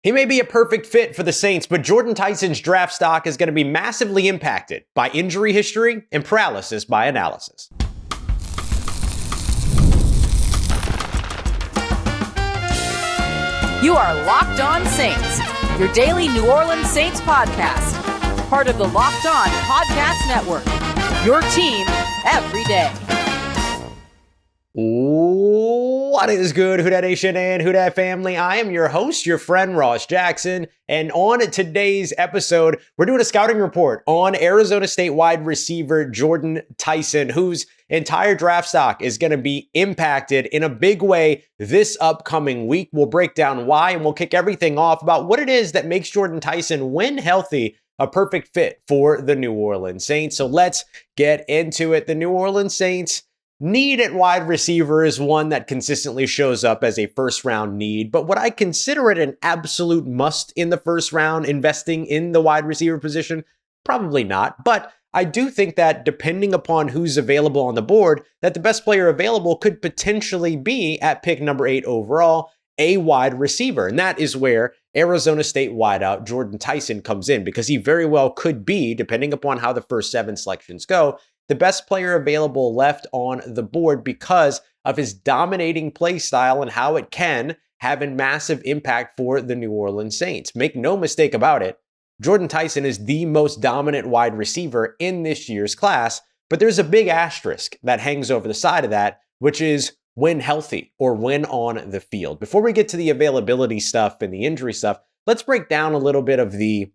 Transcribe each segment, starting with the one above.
He may be a perfect fit for the Saints, but Jordyn Tyson's draft stock is going to be massively impacted by injury history and paralysis by analysis. You are Locked On Saints, your daily New Orleans Saints podcast. Part of the Locked On Podcast Network, your team every day. What is good, Who Dat Nation and Who Dat family? I am your host, your friend Ross Jackson, and on today's episode, we're doing a scouting report on Arizona State wide receiver Jordyn Tyson, whose entire draft stock is going to be impacted in a big way this upcoming week. We'll break down why, and we'll kick everything off about what it is that makes Jordyn Tyson, when healthy, a perfect fit for the New Orleans Saints. So let's get into it. The New Orleans Saints need at wide receiver is one that consistently shows up as a first round need, but would I consider it an absolute must in the first round, investing in the wide receiver position? Probably not, but I do think that depending upon who's available on the board, that the best player available could potentially be at pick number 8 overall, a wide receiver. And that is where Arizona State wideout Jordyn Tyson comes in, because he very well could be, depending upon how the first 7 selections go, the best player available left on the board because of his dominating play style and how it can have a massive impact for the New Orleans Saints. Make no mistake about it, Jordyn Tyson is the most dominant wide receiver in this year's class, but there's a big asterisk that hangs over the side of that, which is when healthy or when on the field. Before we get to the availability stuff and the injury stuff, let's break down a little bit of the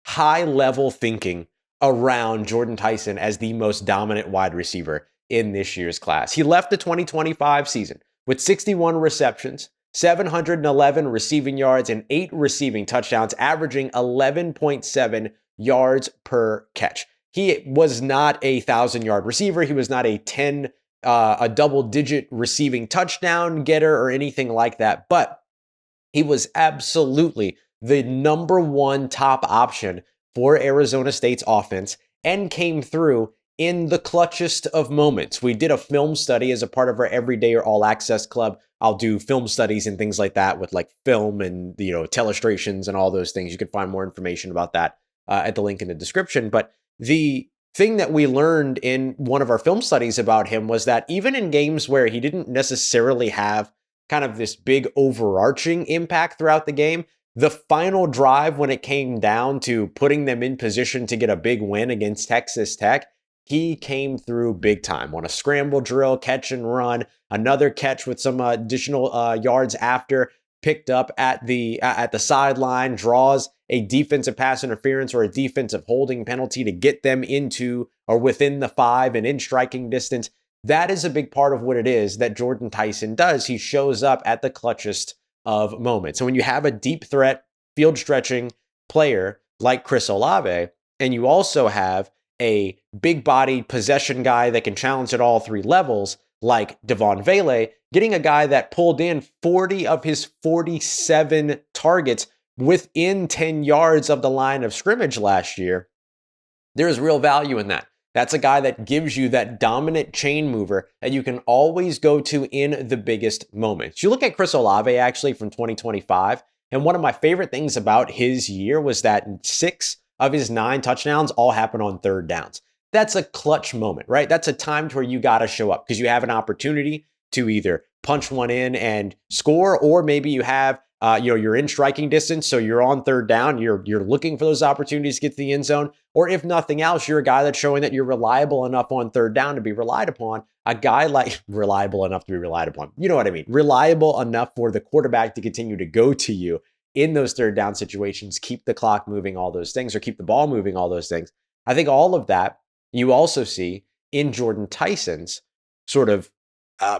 high-level thinking around Jordyn Tyson as the most dominant wide receiver in this year's class. He left the 2025 season with 61 receptions, 711 receiving yards, and 8 receiving touchdowns, averaging 11.7 yards per catch. He was not a 1,000-yard receiver. He was not a double-digit receiving touchdown getter or anything like that, but he was absolutely the number one top option for Arizona State's offense and came through in the clutchest of moments. We did a film study as a part of our Everyday or All Access Club. I'll do film studies and things like that with like film and, telestrations and all those things. You can find more information about that at the link in the description. But the thing that we learned in one of our film studies about him was that even in games where he didn't necessarily have kind of this big overarching impact throughout the game, the final drive, when it came down to putting them in position to get a big win against Texas Tech, he came through big time on a scramble drill, catch and run, another catch with some additional yards after, picked up at the sideline, draws a defensive pass interference or a defensive holding penalty to get them into or within the 5 and in striking distance. That is a big part of what it is that Jordyn Tyson does. He shows up at the clutchest of moments. And when you have a deep threat, field stretching player like Chris Olave, and you also have a big bodied possession guy that can challenge at all 3 levels like Devon Vele, getting a guy that pulled in 40 of his 47 targets within 10 yards of the line of scrimmage last year, there's real value in that. That's a guy that gives you that dominant chain mover that you can always go to in the biggest moments. You look at Chris Olave actually from 2025, and one of my favorite things about his year was that 6 of his 9 touchdowns all happen on third downs. That's a clutch moment, right? That's a time to where you got to show up because you have an opportunity to either punch one in and score, or maybe you have you're in striking distance, so you're on third down. You're looking for those opportunities to get to the end zone. Or if nothing else, you're a guy that's showing that you're reliable enough on third down to be relied upon. A guy like reliable enough to be relied upon. You know what I mean? Reliable enough for the quarterback to continue to go to you in those third down situations, keep the clock moving, all those things, or keep the ball moving, all those things. I think all of that you also see in Jordyn Tyson's sort of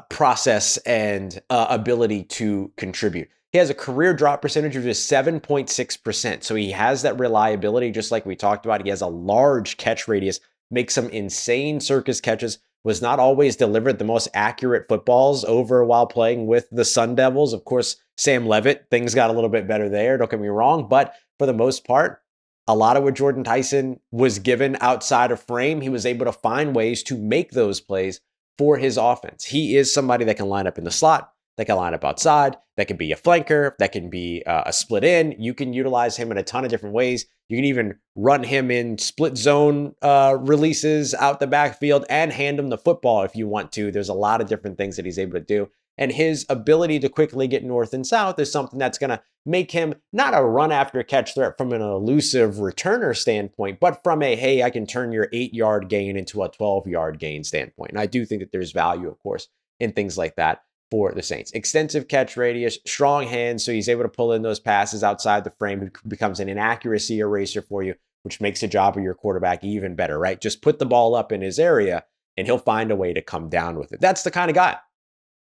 process and ability to contribute. He has a career drop percentage of just 7.6%. So he has that reliability, just like we talked about. He has a large catch radius, makes some insane circus catches, was not always delivered the most accurate footballs over while playing with the Sun Devils. Of course, Sam Levitt, things got a little bit better there, don't get me wrong. But for the most part, a lot of what Jordyn Tyson was given outside of frame, he was able to find ways to make those plays for his offense. He is somebody that can line up in the slot. that can line up outside, that can be a flanker, that can be a split in. You can utilize him in a ton of different ways. You can even run him in split zone releases out the backfield and hand him the football if you want to. There's a lot of different things that he's able to do. And his ability to quickly get north and south is something that's going to make him not a run after catch threat from an elusive returner standpoint, but from a, hey, I can turn your 8-yard gain into a 12-yard gain standpoint. And I do think that there's value, of course, in things like that for the Saints. Extensive catch radius, strong hands, so he's able to pull in those passes outside the frame. It becomes an inaccuracy eraser for you, which makes the job of your quarterback even better, right? Just put the ball up in his area, and he'll find a way to come down with it. That's the kind of guy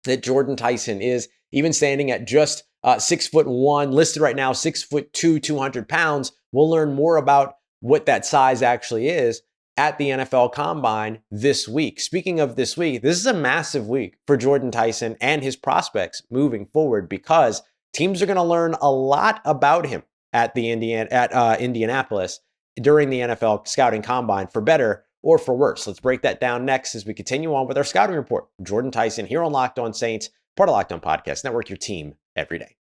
that Jordyn Tyson is, even standing at just 6'1", listed right now 6'2", 200 pounds. We'll learn more about what that size actually is at the NFL Combine this week. Speaking of this week, this is a massive week for Jordyn Tyson and his prospects moving forward, because teams are going to learn a lot about him at the Indianapolis during the NFL Scouting Combine, for better or for worse. Let's break that down next as we continue on with our scouting report. Jordyn Tyson here on Locked On Saints, part of Locked On Podcast Network, your team every day.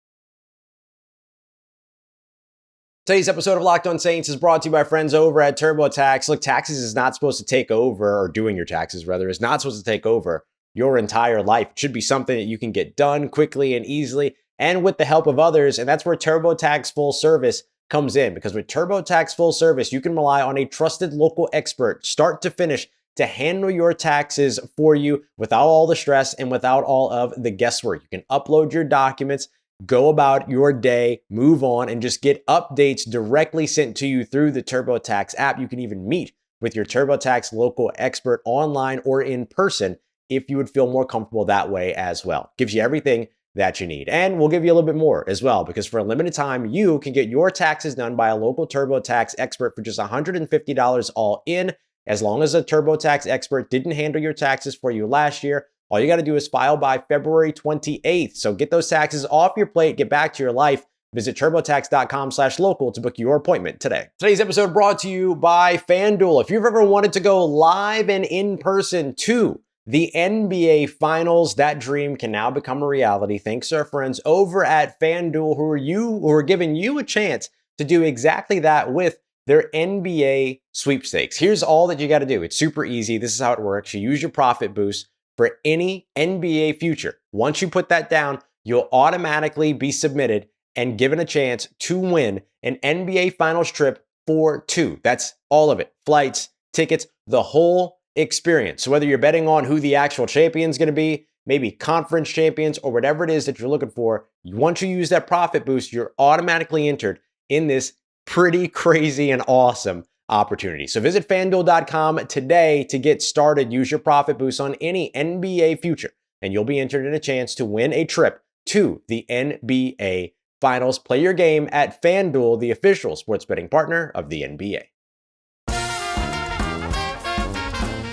Today's episode of Locked On Saints is brought to you by friends over at TurboTax. Look, taxes is not supposed to take over, or doing your taxes rather, is not supposed to take over your entire life. It should be something that you can get done quickly and easily and with the help of others. And that's where TurboTax Full Service comes in, because with TurboTax Full Service, you can rely on a trusted local expert, start to finish, to handle your taxes for you without all the stress and without all of the guesswork. You can upload your documents, go about your day, move on, and just get updates directly sent to you through the TurboTax app. You can even meet with your TurboTax local expert online or in person if you would feel more comfortable that way as well. Gives you everything that you need. And we'll give you a little bit more as well, because for a limited time, you can get your taxes done by a local TurboTax expert for just $150 all in. As long as a TurboTax expert didn't handle your taxes for you last year, all you got to do is file by February 28th. So get those taxes off your plate, get back to your life. Visit TurboTax.com/local to book your appointment today. Today's episode brought to you by FanDuel. If you've ever wanted to go live and in person to the NBA Finals, that dream can now become a reality thanks to our friends over at FanDuel, who are giving you a chance to do exactly that with their NBA sweepstakes. Here's all that you got to do. It's super easy. This is how it works. You use your profit boost for any NBA future. Once you put that down, you'll automatically be submitted and given a chance to win an NBA Finals trip for two. That's all of it. Flights, tickets, the whole experience. So whether you're betting on who the actual champion is going to be, maybe conference champions, or whatever it is that you're looking for, once you use that profit boost, you're automatically entered in this pretty crazy and awesome opportunity. So visit FanDuel.com today to get started. Use your profit boost on any NBA future, and you'll be entered in a chance to win a trip to the NBA Finals. Play your game at FanDuel, the official sports betting partner of the NBA.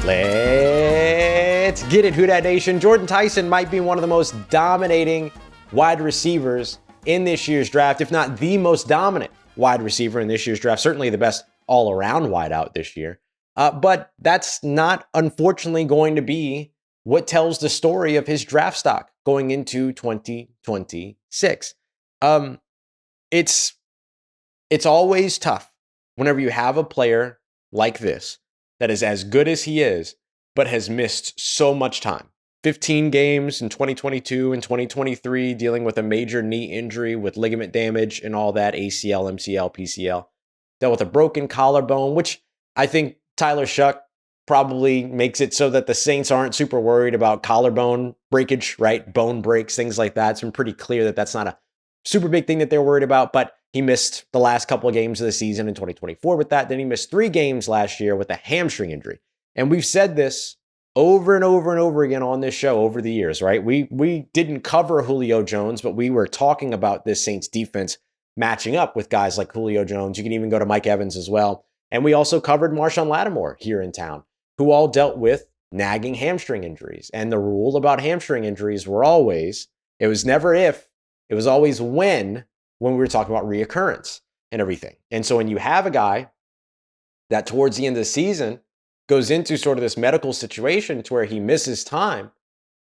Let's get it, Who Dat Nation. Jordyn Tyson might be one of the most dominating wide receivers in this year's draft, if not the most dominant wide receiver in this year's draft. Certainly the best all-around wideout this year. But that's not, unfortunately, going to be what tells the story of his draft stock going into 2026. It's always tough whenever you have a player like this that is as good as he is, but has missed so much time. 15 games in 2022 and 2023, dealing with a major knee injury with ligament damage and all that, ACL, MCL, PCL. Dealt with a broken collarbone, which I think Tyler Shuck probably makes it so that the Saints aren't super worried about collarbone breakage, right? Bone breaks, things like that. It's been pretty clear that that's not a super big thing that they're worried about, but he missed the last couple of games of the season in 2024 with that. Then he missed 3 games last year with a hamstring injury. And we've said this over and over and over again on this show over the years, right? We didn't cover Julio Jones, but we were talking about this Saints defense matching up with guys like Julio Jones. You can even go to Mike Evans as well. And we also covered Marshawn Lattimore here in town, who all dealt with nagging hamstring injuries. And the rule about hamstring injuries were always, it was never if, it was always when we were talking about reoccurrence and everything. And so when you have a guy that towards the end of the season goes into sort of this medical situation to where he misses time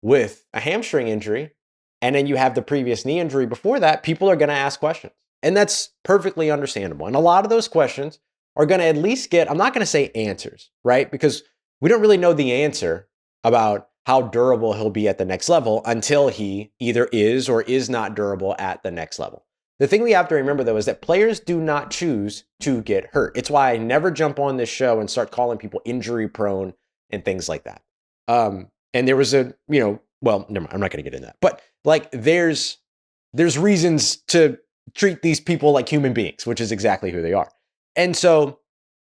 with a hamstring injury, and then you have the previous knee injury before that, people are going to ask questions. And that's perfectly understandable. And a lot of those questions are going to at least get, I'm not going to say answers, right? Because we don't really know the answer about how durable he'll be at the next level until he either is or is not durable at the next level. The thing we have to remember, though, is that players do not choose to get hurt. It's why I never jump on this show and start calling people injury prone and things like that. And there was a, well, never mind, I'm not going to get into that. But like, there's reasons to treat these people like human beings, which is exactly who they are. And so,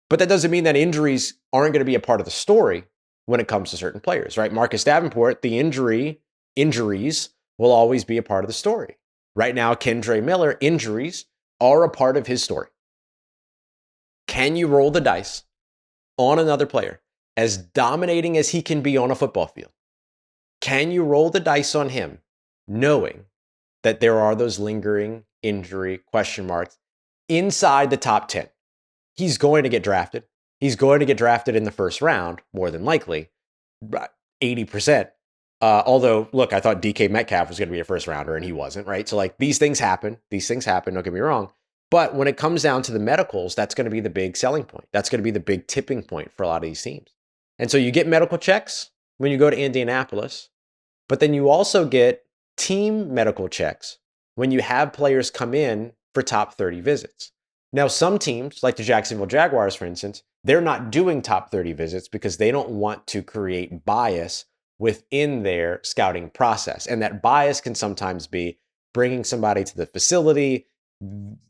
but that doesn't mean that injuries aren't going to be a part of the story when it comes to certain players, right? Marcus Davenport, the injuries will always be a part of the story. Right now, Kendre Miller, injuries are a part of his story. Can you roll the dice on another player as dominating as he can be on a football field? Can you roll the dice on him knowing that there are those lingering injury question marks inside the top 10? He's going to get drafted. He's going to get drafted in the first round, more than likely, 80%. Although, look, I thought DK Metcalf was going to be a first rounder and he wasn't, right? So like these things happen, don't get me wrong. But when it comes down to the medicals, that's going to be the big selling point. That's going to be the big tipping point for a lot of these teams. And so you get medical checks when you go to Indianapolis, but then you also get team medical checks when you have players come in for top 30 visits. Now, some teams, like the Jacksonville Jaguars, for instance, they're not doing top 30 visits because they don't want to create bias within their scouting process. And that bias can sometimes be bringing somebody to the facility.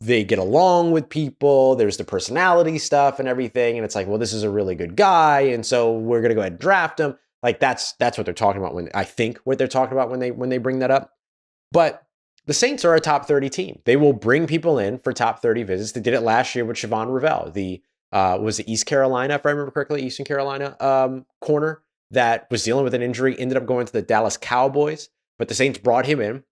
They get along with people. There's the personality stuff and everything. And it's like, well, this is a really good guy. And so we're going to go ahead and draft him. Like that's what they're talking about when they're talking about when they bring that up. But the Saints are a top 30 team. They will bring people in for top 30 visits. They did it last year with Siobhan Revelle, was it East Carolina, if I remember correctly, Eastern Carolina corner that was dealing with an injury, ended up going to the Dallas Cowboys. But the Saints brought him in,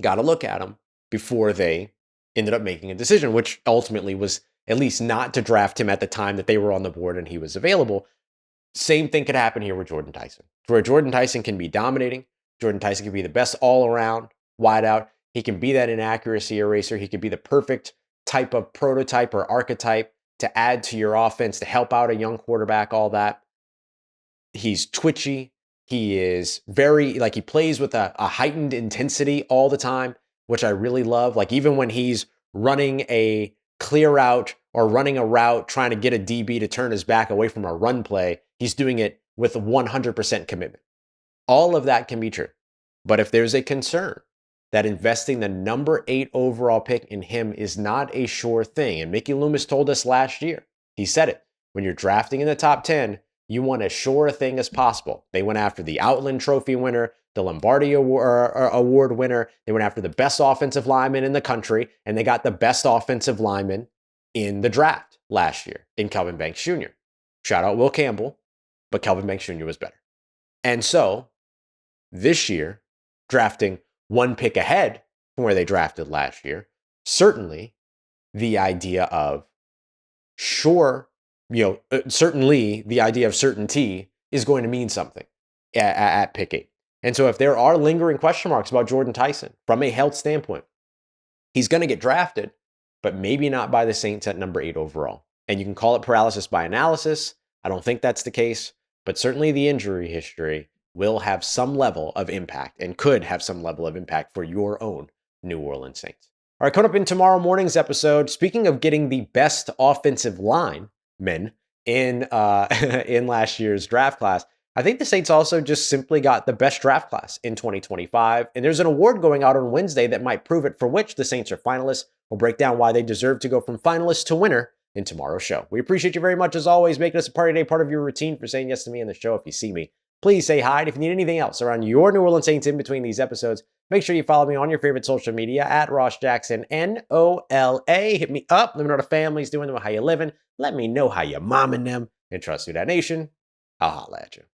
got a look at him before they ended up making a decision, which ultimately was at least not to draft him at the time that they were on the board and he was available. Same thing could happen here with Jordyn Tyson, where Jordyn Tyson can be dominating. Jordyn Tyson can be the best all-around wideout. He can be that inaccuracy eraser. He could be the perfect type of prototype or archetype to add to your offense, to help out a young quarterback, all that. He's twitchy. He is very, he plays with a heightened intensity all the time, which I really love. Like even when he's running a clear out or running a route, trying to get a DB to turn his back away from a run play, he's doing it with 100% commitment. All of that can be true. But if there's a concern that investing the number 8 overall pick in him is not a sure thing, and Mickey Loomis told us last year, he said it, when you're drafting in the top 10, you want as sure a thing as possible. They went after the Outland Trophy winner, the Lombardi Award winner. They went after the best offensive lineman in the country, and they got the best offensive lineman in the draft last year in Kelvin Banks Jr. Shout out Will Campbell, but Kelvin Banks Jr. was better. And so this year, drafting one pick ahead from where they drafted last year, certainly the idea of certainly the idea of certainty is going to mean something at pick 8. And so if there are lingering question marks about Jordyn Tyson from a health standpoint, he's going to get drafted, but maybe not by the Saints at number 8 overall. And you can call it paralysis by analysis. I don't think that's the case, but certainly the injury history will have some level of impact and could have some level of impact for your own New Orleans Saints. All right, coming up in tomorrow morning's episode, speaking of getting the best offensive linemen in last year's draft class, I think the Saints also just simply got the best draft class in 2025. And there's an award going out on Wednesday that might prove it, for which the Saints are finalists. We'll break down why they deserve to go from finalist to winner in tomorrow's show. We appreciate you very much, as always, making us a part of your day, part of your routine, for saying yes to me on the show. If you see me, please say hi. And if you need anything else around your New Orleans Saints in between these episodes, make sure you follow me on your favorite social media at Ross Jackson, NOLA. Hit me up. Let me know what the family's doing, how you living. Let me know how you're momming them. And trust Who Dat Nation, I'll holla at you.